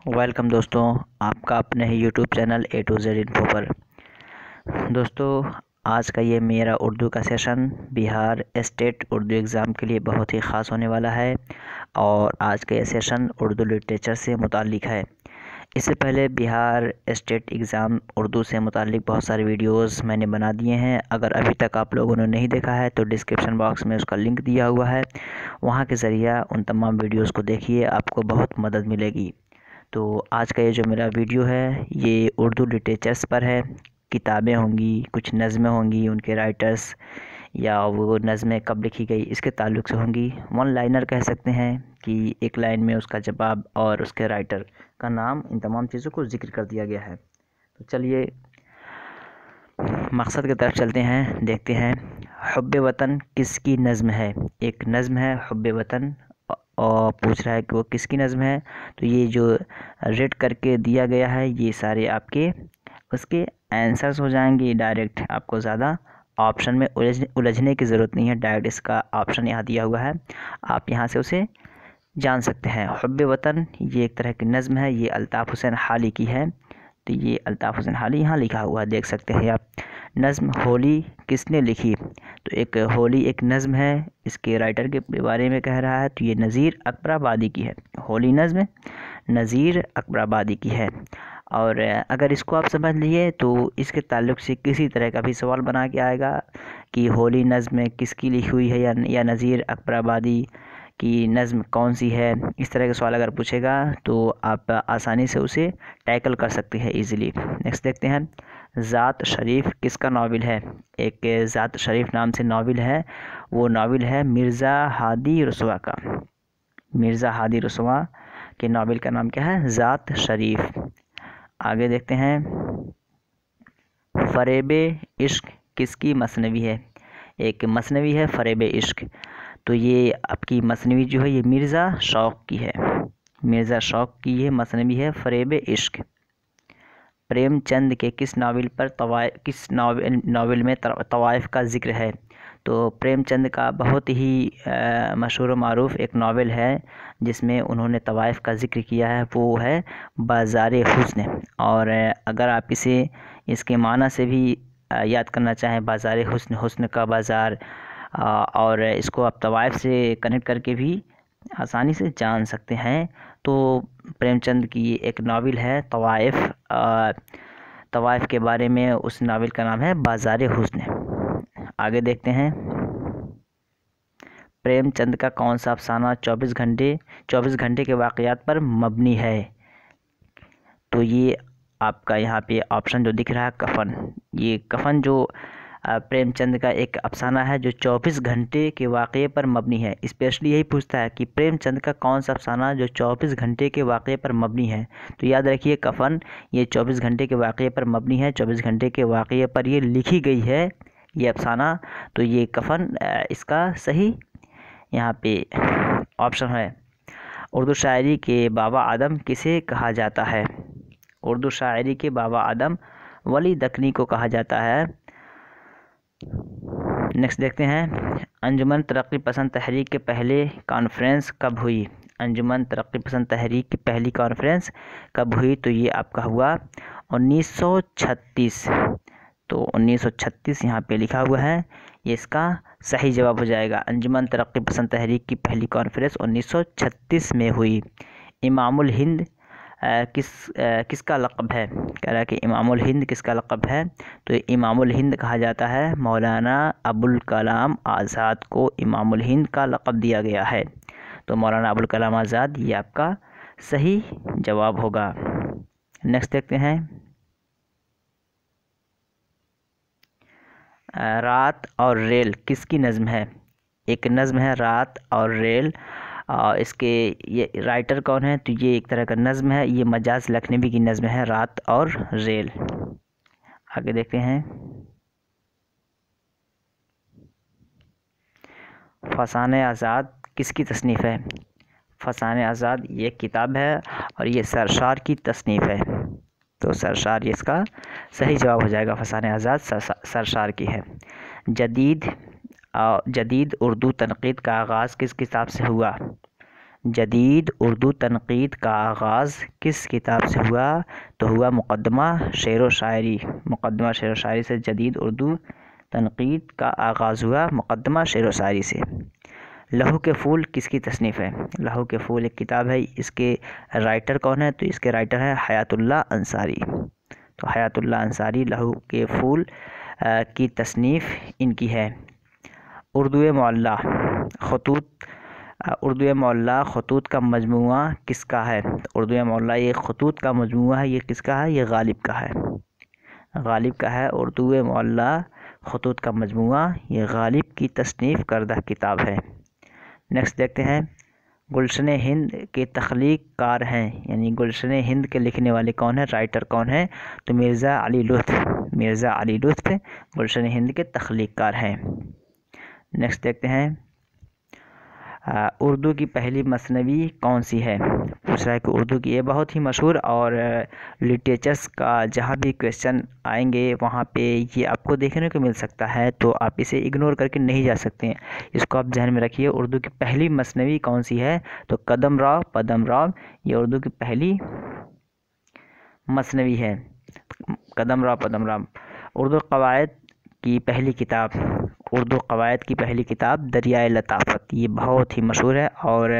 Welcome दोस्तों, आपका अपने ही YouTube channel A to Z info पर। दोस्तों, आज का ये मेरा उर्दू का session Bihar state Urdu exam के लिए बहुत ही ख़ास होने वाला है और आज का ये सेशन उर्दू लिटरेचर से मुताल्लिक़ है। इससे पहले बिहार स्टेट एग्ज़ाम उर्दू से मुताल्लिक़ बहुत सारे वीडियोस मैंने बना दिए हैं। अगर अभी तक आप लोगों ने नहीं देखा है तो डिस्क्रिप्शन बॉक्स में उसका लिंक दिया हुआ है, वहाँ के ज़रिए उन तमाम वीडियोस को देखिए, आपको बहुत मदद मिलेगी। तो आज का ये जो मेरा वीडियो है ये उर्दू लिटरेचर्स पर है। किताबें होंगी, कुछ नज़में होंगी, उनके राइटर्स या वो नज़में कब लिखी गई इसके ताल्लुक़ से होंगी। वन लाइनर कह सकते हैं कि एक लाइन में उसका जवाब और उसके राइटर का नाम, इन तमाम चीज़ों को ज़िक्र कर दिया गया है। तो चलिए मकसद की तरफ चलते हैं, देखते हैं हुब्बे वतन किसकी नज़्म है। एक नज़्म है हुब्बे वतन और पूछ रहा है कि वो किसकी नज़्म है। तो ये जो रेड करके दिया गया है ये सारे आपके उसके आंसर्स हो जाएंगे डायरेक्ट। आपको ज़्यादा ऑप्शन में उलझने की ज़रूरत नहीं है, डायरेक्ट इसका ऑप्शन यहाँ दिया हुआ है, आप यहाँ से उसे जान सकते हैं। हुब्बे वतन ये एक तरह की नज़्म है, ये अल्ताफ़ हुसैन हाली की है। तो ये अल्ताफ़ हुसैन हाली यहाँ लिखा हुआ है, देख सकते हैं आप। नज़्म होली किसने लिखी? तो एक होली एक नज़्म है, इसके राइटर के बारे में कह रहा है तो ये नज़ीर अकबराबादी की है। होली नज़्म नज़ीर अकबराबादी की है। और अगर इसको आप समझ लिए तो इसके ताल्लुक़ से किसी तरह का भी सवाल बना के आएगा कि होली नज़्म किसकी लिखी हुई है या नज़ीर अकबराबादी की नज़्म कौन सी है, इस तरह का सवाल अगर पूछेगा तो आप आसानी से उसे टैकल कर सकते हैं ईज़िली। नेक्स्ट देखते हैं, ज़ात शरीफ किसका नावल है? एक ज़ात शरीफ नाम से नावल है, वो नावल है मिर्ज़ा हादी रसवा का। मिर्ज़ा हादी रसवा के नावल का नाम क्या है? ज़ात शरीफ। आगे देखते हैं, फ़रेबे इश्क किसकी मसनवी है? एक मसनवी है फ़रेबे इश्क। तो ये आपकी मसनवी जो है ये मिर्ज़ा शौक़ की है। मिर्ज़ा शौक़ की ये मसनवी है फ़रेबे इश्क। प्रेमचंद के किस नावल पर किस नावल में तवाइफ़ का ज़िक्र है? तो प्रेमचंद का बहुत ही मशहूर मारूफ़ एक नावल है जिसमें उन्होंने तवाइफ़ का ज़िक्र किया है, वो है बाज़ारे हुस्न। और अगर आप इसे इसके माना से भी याद करना चाहें, बाज़ारे हुस्न, हुस्न का बाज़ार, और इसको आप तवाइफ़ से कनेक्ट करके भी आसानी से जान सकते हैं। तो प्रेमचंद की एक नावल है तवाइफ़, तवाइफ़ के बारे में उस नावल का नाम है बाज़ारे हुस्न। आगे देखते हैं, प्रेमचंद का कौन सा अफसाना 24 घंटे के वाक़यात पर मबनी है? तो ये आपका यहाँ पे ऑप्शन जो दिख रहा है कफ़न, ये कफ़न जो प्रेमचंद का एक अफसाना है जो 24 घंटे के वाक़ये पर मबनी है। स्पेशली यही पूछता है कि प्रेमचंद का कौन सा अफसाना जो 24 घंटे के वाक़ये पर मबनी है। तो याद रखिए कफ़न ये 24 घंटे के वाक़ये पर मबनी है, 24 घंटे के वाक़ये पर ये लिखी गई है ये अफसाना। तो ये कफ़न इसका सही यहाँ पे ऑप्शन है। उर्दू शायरी के बाबा आदम किसे कहा जाता है? उर्दू शायरी के बाबा आदम वली दक्कनी को कहा जाता है। नेक्स्ट देखते हैं, अंजुमन तरक्की पसंद तहरीक के पहले कॉन्फ्रेंस कब हुई? अंजुमन तरक्की पसंद तहरीक की पहली कॉन्फ्रेंस कब हुई? तो ये आपका हुआ 1936। तो 1936 यहाँ पे लिखा हुआ है, ये इसका सही जवाब हो जाएगा। अंजुमन तरक्की पसंद तहरीक की पहली कॉन्फ्रेंस 1936 में हुई। इमामुल हिंद किसका लक़ब है? कह रहा है कि इमामुल हिंद किसका लक़ब है? तो इमामुल हिंद कहा जाता है मौलाना अबुल कलाम आज़ाद को इमामुल हिंद का लक़ब दिया गया है। तो मौलाना अबुल कलाम आज़ाद ये आपका सही जवाब होगा। नेक्स्ट देखते हैं, रात और रेल किसकी नज़्म है? एक नज़्म है रात और रेल, इसके ये राइटर कौन है? तो ये एक तरह का नज़्म है, ये मजाज लखनवी की नज़्म है रात और रेल। आगे देखते हैं, फसाने आज़ाद किसकी तसनीफ़ है? फसाने आज़ाद ये किताब है और ये सरशार की तसनीफ़ है। तो सरशार ये इसका सही जवाब हो जाएगा, फसाने आज़ाद सरशार की है। जदीद उर्दू तनक़ीद का आगाज़ किस किताब से हुआ? जदीद उर्दू तनक़ीद का आगाज़ किस किताब से हुआ? तो हुआ मुक़द्दमा शेर व शायरी। मुक़द्दमा शेर व शायरी से जदीद उर्दू तनक़ीद का आगाज़ हुआ मुक़द्दमा शेर व शायरी से। लहू के फूल किसकी तसनीफ़ है? लहू के फूल एक किताब है, इसके राइटर कौन है? तो इसके राइटर है हयातुल्लाह अंसारी। तो हयातुल्लाह अंसारी लहू के फूल की तसनीफ़ इनकी है। उर्दू मुअल्ला ख़ुतूत उर्दू मुअल्ला ख़ुतूत का मजमूआ किसका है? तो उर्दू मुअल्ला ये ख़ुतूत का मजमूआ है, ये किसका है? ये गालिब का है। गालिब का है उर्दू मुअल्ला ख़ुतूत का मजमूआ, ये गालिब की तसनीफ़ करदा किताब है। नेक्स्ट देखते हैं, गुलशन हिंद के तख्लीक कार हैं, यानी गुलशन हिंद के लिखने वाले कौन है? राइटर कौन है? तो मिर्ज़ा अली लुत्फ़। मिर्ज़ा अली लुत्फ़ गुलशन हिंद के तख्लीक कार हैं। नेक्स्ट देखते हैं, उर्दू की पहली मसनवी कौन सी है? पूछ रहा है कि उर्दू की, ये बहुत ही मशहूर और लिटरेचर्स का जहाँ भी क्वेश्चन आएंगे वहाँ पे ये आपको देखने को मिल सकता है, तो आप इसे इग्नोर करके नहीं जा सकते हैं, इसको आप जहन में रखिए। उर्दू की पहली मसनवी कौन सी है? तो कदम राव पदम राव, ये उर्दू की पहली मसनवी है, कदम राव पदम राव। उर्दू कवायद की पहली किताब, उर्दू कवायद की पहली किताब दरियाए लताफ़त, ये बहुत ही मशहूर है और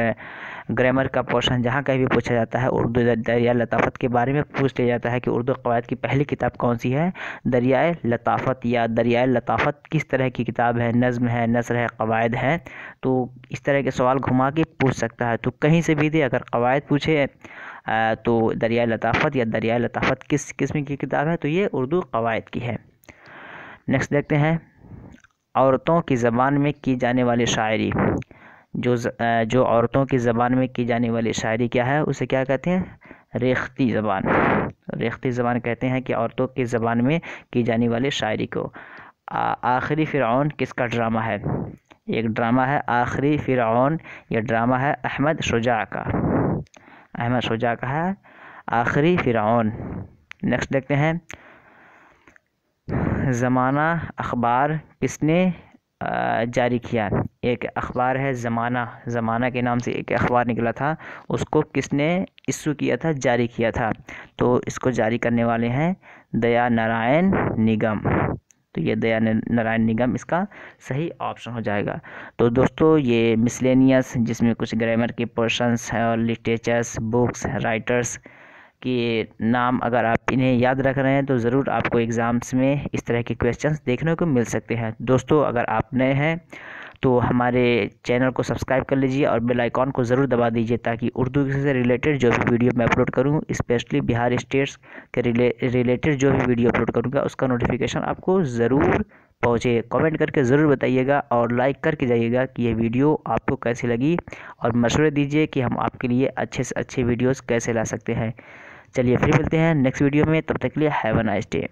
ग्रामर का पोर्शन जहाँ कहीं भी पूछा जाता है उर्दू दरियाए लताफ़त के बारे में पूछ लिया जाता है कि उर्दू कवायद की पहली किताब कौन सी है? दरियाए लताफ़त, या दरियाए लताफ़त किस तरह की किताब है? नज़्म है, नसर है, कवायद है? तो इस तरह के सवाल घुमा के पूछ सकता है, तो कहीं से भी दे, अगर कवायद पूछे तो दरियाए लताफ़त या दरियाए लताफ़त किस किस्म की किताब है? तो ये उर्दू कवायद की है। नेक्स्ट देखते हैं, औरतों की ज़बान में की जाने वाली शायरी, जो औरतों की ज़बान में की जाने वाली शायरी क्या है? उसे क्या कहते हैं? रेख्ती ज़बान। रेख्ती ज़बान कहते हैं कि औरतों की ज़बान में की जाने वाली शायरी को। आखिरी फ़िरऔन किसका ड्रामा है? एक ड्रामा है आखिरी फ़िरऔन, यह ड्रामा है अहमद शुजा का। अहमद शुजा का है आखिरी फ़िरऔन। नेक्स्ट देखते हैं, ज़माना अखबार किसने जारी किया? एक अखबार है ज़माना, ज़माना के नाम से एक अखबार निकला था, उसको किसने इशू किया था, जारी किया था? तो इसको जारी करने वाले हैं दया नारायण निगम। तो ये दया नारायण निगम इसका सही ऑप्शन हो जाएगा। तो दोस्तों ये मिसलेनियस, जिसमें कुछ ग्रामर के पोर्शंस हैं और लिटरेचर्स, बुक्स, राइटर्स के नाम अगर आप इन्हें याद रख रहे हैं तो ज़रूर आपको एग्ज़ाम्स में इस तरह के क्वेश्चंस देखने को मिल सकते हैं। दोस्तों अगर आप नए हैं तो हमारे चैनल को सब्सक्राइब कर लीजिए और बेल आइकॉन को ज़रूर दबा दीजिए, ताकि उर्दू से रिलेटेड जो भी वीडियो मैं अपलोड करूं, स्पेशली बिहार स्टेट्स के रिलेटेड जो भी वीडियो अपलोड करूंगा उसका नोटिफिकेशन आपको ज़रूर पहुँचे। कमेंट करके ज़रूर बताइएगा और लाइक करके जाइएगा कि ये वीडियो आपको कैसी लगी, और मशवरे दीजिए कि हम आपके लिए अच्छे से अच्छे वीडियोज़ कैसे ला सकते हैं। चलिए फिर मिलते हैं नेक्स्ट वीडियो में, तब तक के लिए हैव अ नाइस डे।